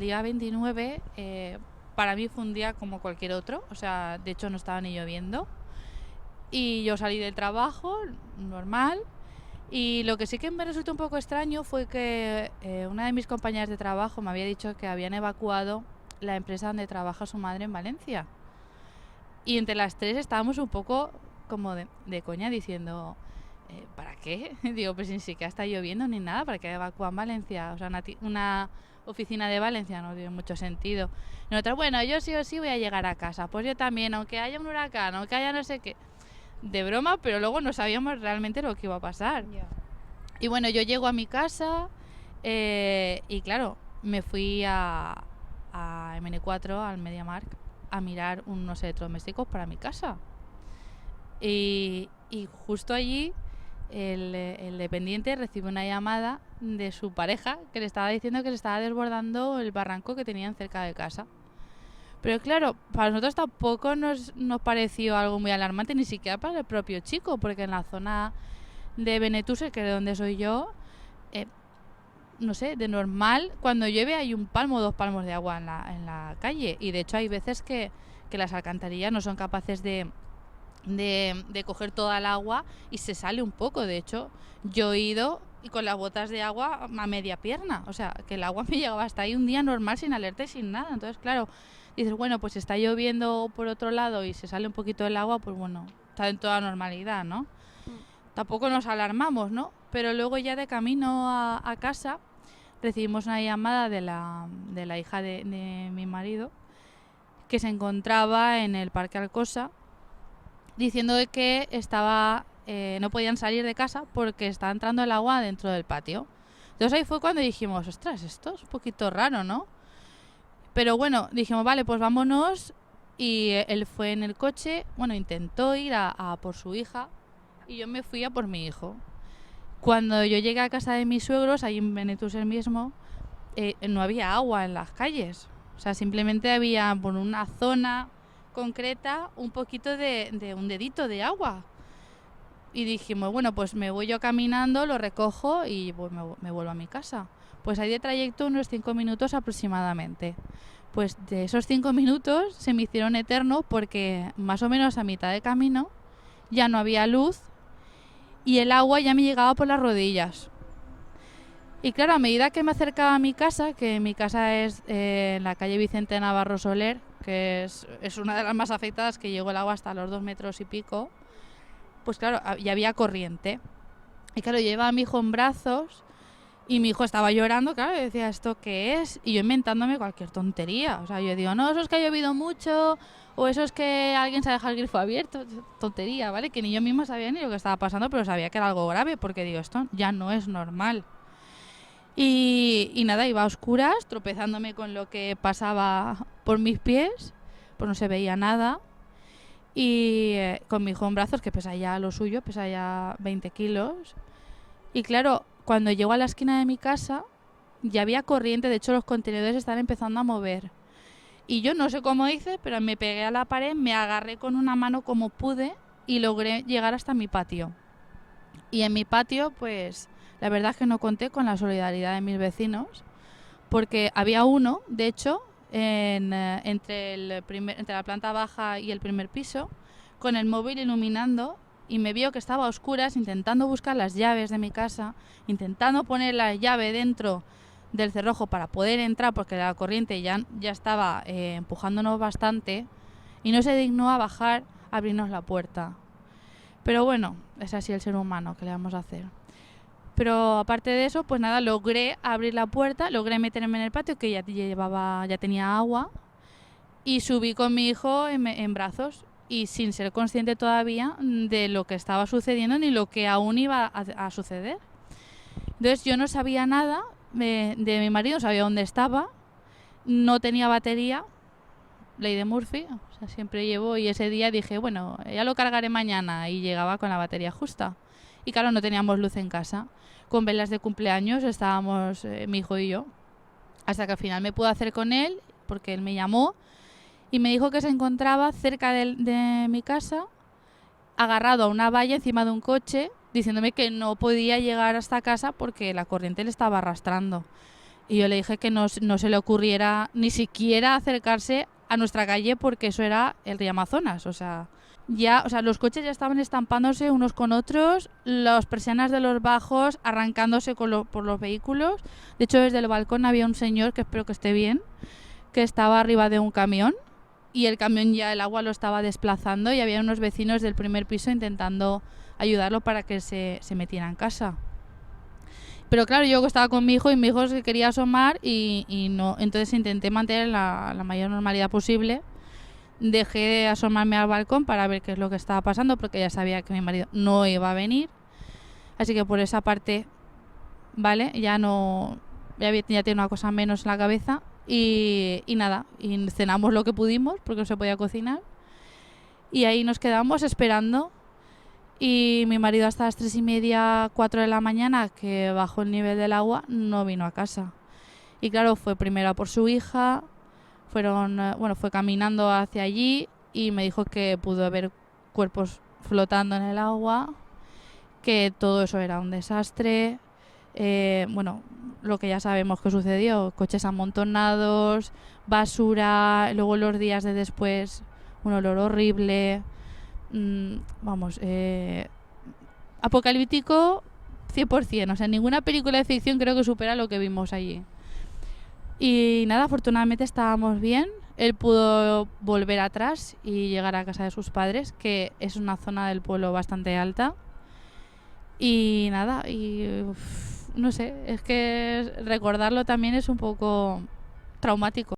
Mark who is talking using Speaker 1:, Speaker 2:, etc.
Speaker 1: El día 29 para mí fue un día como cualquier otro, o sea, de hecho no estaba ni lloviendo. Y yo salí del trabajo, normal, y lo que sí que me resultó un poco extraño fue que una de mis compañeras de trabajo me había dicho que habían evacuado la empresa donde trabaja su madre en Valencia. Y entre las tres estábamos un poco como de coña diciendo, ¿para qué? Digo, pues ni siquiera está lloviendo ni nada, ¿para qué evacúan Valencia? O sea, una oficina de Valencia no tiene mucho sentido. Y nosotros, bueno, yo sí o sí voy a llegar a casa. Pues yo también, aunque haya un huracán, aunque haya no sé qué. De broma, pero luego no sabíamos realmente lo que iba a pasar.
Speaker 2: Ya.
Speaker 1: Y bueno, yo llego a mi casa y claro, me fui a MN4, al MediaMarkt, a mirar unos electrodomésticos para mi casa. Y justo allí el dependiente recibe una llamada de su pareja que le estaba diciendo que se estaba desbordando el barranco que tenían cerca de casa. Pero claro, para nosotros tampoco nos pareció algo muy alarmante, ni siquiera para el propio chico, porque en la zona de Benetúser, que es de donde soy yo, eh, no sé, de normal, cuando llueve hay un palmo o 2 palmos de agua en la calle. Y de hecho hay veces que las alcantarillas no son capaces de coger toda el agua y se sale un poco. De hecho, yo he ido y con las botas de agua a media pierna. O sea, que el agua me llegaba hasta ahí un día normal, sin alerta y sin nada. Entonces, claro, dices, bueno, pues está lloviendo por otro lado y se sale un poquito el agua, pues bueno, está en toda normalidad, ¿no?
Speaker 2: Mm.
Speaker 1: Tampoco nos alarmamos, ¿no? Pero luego ya de camino a casa recibimos una llamada de la hija de mi marido que se encontraba en el Parque Alcosa diciendo que no podían salir de casa porque estaba entrando el agua dentro del patio. Entonces ahí fue cuando dijimos, ostras, esto es un poquito raro, ¿no? Pero bueno, dijimos, vale, pues vámonos. Y él fue en el coche, bueno, intentó ir a por su hija y yo me fui a por mi hijo. Cuando yo llegué a casa de mis suegros, ahí en Benetúser mismo, no había agua en las calles. O sea, simplemente había por una zona concreta un poquito de un dedito de agua. Y dijimos, bueno, pues me voy yo caminando, lo recojo y pues me vuelvo a mi casa. Pues hay de trayecto unos 5 minutos aproximadamente. Pues de esos 5 minutos se me hicieron eternos porque más o menos a mitad de camino ya no había luz y el agua ya me llegaba por las rodillas. Y claro, a medida que me acercaba a mi casa, que mi casa es en la calle Vicente Navarro Soler, que es una de las más afectadas, que llegó el agua hasta los 2 metros y pico, pues claro, ya había corriente. Y claro, yo llevaba a mi hijo en brazos y mi hijo estaba llorando, claro, y decía, ¿esto qué es? Y yo inventándome cualquier tontería. O sea, yo digo, no, eso es que ha llovido mucho, o eso es que alguien se ha dejado el grifo abierto. Tontería, ¿vale? Que ni yo misma sabía ni lo que estaba pasando, pero sabía que era algo grave, porque digo, esto ya no es normal. Y nada, iba a oscuras, tropezándome con lo que pasaba por mis pies, pues no se veía nada. Y con mi hijo en brazos, que pesa ya lo suyo, pesa ya 20 kilos. Y claro, cuando llego a la esquina de mi casa, ya había corriente, de hecho los contenedores están empezando a mover. Y yo no sé cómo hice, pero me pegué a la pared, me agarré con una mano como pude y logré llegar hasta mi patio. Y en mi patio, pues la verdad es que no conté con la solidaridad de mis vecinos, porque había uno, de hecho, entre la planta baja y el primer piso, con el móvil iluminando y me vio que estaba a oscuras intentando buscar las llaves de mi casa, intentando poner la llave dentro del cerrojo para poder entrar porque la corriente ya estaba empujándonos bastante y no se dignó a bajar a abrirnos la puerta. Pero bueno, es así el ser humano, ¿qué le vamos a hacer? Pero aparte de eso, pues nada, logré abrir la puerta, logré meterme en el patio que ya tenía agua y subí con mi hijo en brazos y sin ser consciente todavía de lo que estaba sucediendo ni lo que aún iba a suceder. Entonces yo no sabía nada de mi marido, no sabía dónde estaba, no tenía batería, ley de Murphy, o sea, siempre llevo y ese día dije, bueno, ya lo cargaré mañana y llegaba con la batería justa. Y claro, no teníamos luz en casa. Con velas de cumpleaños estábamos mi hijo y yo. Hasta que al final me pude hacer con él, porque él me llamó y me dijo que se encontraba cerca de mi casa, agarrado a una valla encima de un coche, diciéndome que no podía llegar hasta casa porque la corriente le estaba arrastrando. Y yo le dije que no se le ocurriera ni siquiera acercarse a nuestra calle porque eso era el río Amazonas. O sea, los coches ya estaban estampándose unos con otros, las persianas de los bajos arrancándose por los vehículos. De hecho, desde el balcón había un señor, que espero que esté bien, que estaba arriba de un camión y el camión ya el agua lo estaba desplazando y había unos vecinos del primer piso intentando ayudarlo para que se metiera en casa. Pero claro, yo estaba con mi hijo y mi hijo se quería asomar y no. Entonces intenté mantener la mayor normalidad posible. Dejé de asomarme al balcón para ver qué es lo que estaba pasando porque ya sabía que mi marido no iba a venir. Así que por esa parte, vale, ya tiene una cosa menos en la cabeza. Y nada, y cenamos lo que pudimos porque no se podía cocinar. Y ahí nos quedamos esperando. Y mi marido hasta las 3:30, 4 de la mañana, que bajó el nivel del agua, no vino a casa. Y claro, fue primero a por su hija, fue caminando hacia allí y me dijo que pudo ver cuerpos flotando en el agua, que todo eso era un desastre. Lo que ya sabemos que sucedió, coches amontonados, basura, luego los días de después un olor horrible. Apocalíptico 100%, o sea, ninguna película de ficción creo que supera lo que vimos allí. Y nada, afortunadamente estábamos bien. Él pudo volver atrás y llegar a casa de sus padres, que es una zona del pueblo bastante alta. Y nada, no sé, es que recordarlo también es un poco traumático.